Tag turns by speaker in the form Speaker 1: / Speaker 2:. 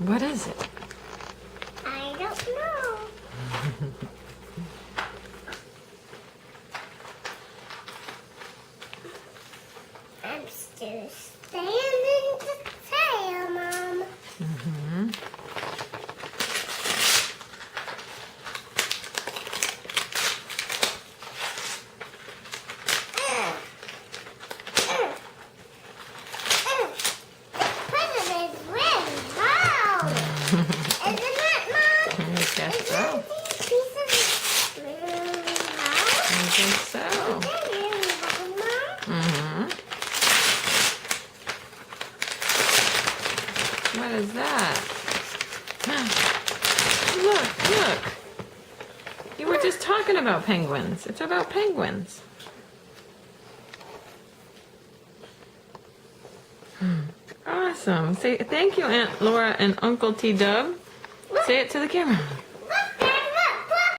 Speaker 1: What is it?
Speaker 2: I don't know. I'm still standing to tail, Mom. President is really loud. Isn't it, Mom?
Speaker 1: I guess so.
Speaker 2: These pieces really loud?
Speaker 1: I think so.
Speaker 2: They're really loud, Mom.
Speaker 1: What is that? Look. You were just talking about penguins. It's about penguins. Awesome. Say thank you, Aunt Laura and Uncle T Dub. Say it to the camera.